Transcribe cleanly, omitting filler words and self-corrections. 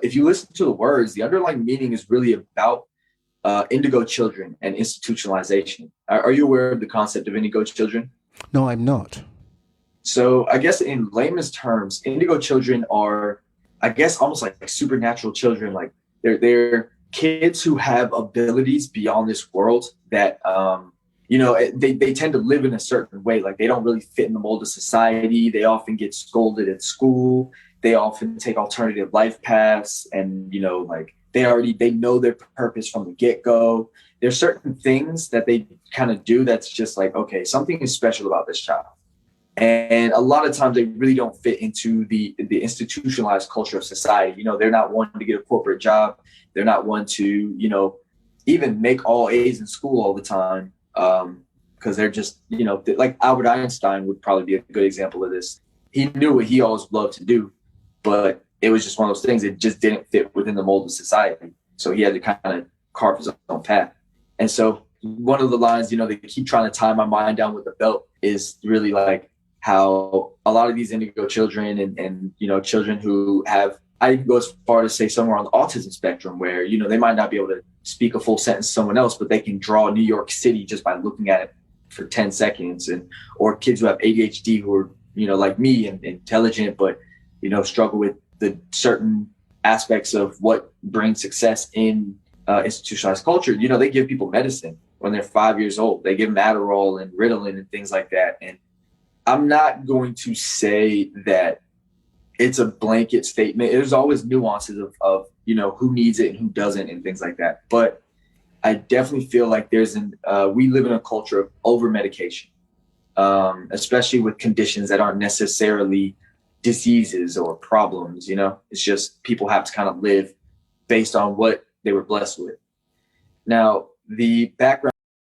if you listen to the words, the underlying meaning is really about indigo children and institutionalization. Are you aware of the concept of indigo children? No, I'm not. So I guess in layman's terms, indigo children are, I guess, almost like supernatural children. Like they're kids who have abilities beyond this world that they tend to live in a certain way. Like they don't really fit in the mold of society. They often get scolded at school. They often take alternative life paths, and like they know their purpose from the get-go. There's certain things that they kind of do that's just like, okay, something is special about this child. And a lot of times they really don't fit into the institutionalized culture of society. They're not one to get a corporate job. They're not one to, even make all A's in school all the time. Because they're just, like Albert Einstein would probably be a good example of this. He knew what he always loved to do, but it was just one of those things. It just didn't fit within the mold of society. So he had to kind of carve his own path. And so one of the lines, they keep trying to tie my mind down with a belt is really like how a lot of these indigo children and children who have, I go as far to say somewhere on the autism spectrum where, they might not be able to speak a full sentence to someone else, but they can draw New York City just by looking at it for 10 seconds. Or kids who have ADHD who are, like me and intelligent, but, struggle with the certain aspects of what brings success in institutionalized culture. They give people medicine when they're 5 years old. They give them Adderall and Ritalin and things like that. And I'm not going to say that it's a blanket statement. There's always nuances of who needs it and who doesn't and things like that. But I definitely feel like we live in a culture of over medication, especially with conditions that aren't necessarily diseases or problems. It's just people have to kind of live based on what they were blessed with. Now, the background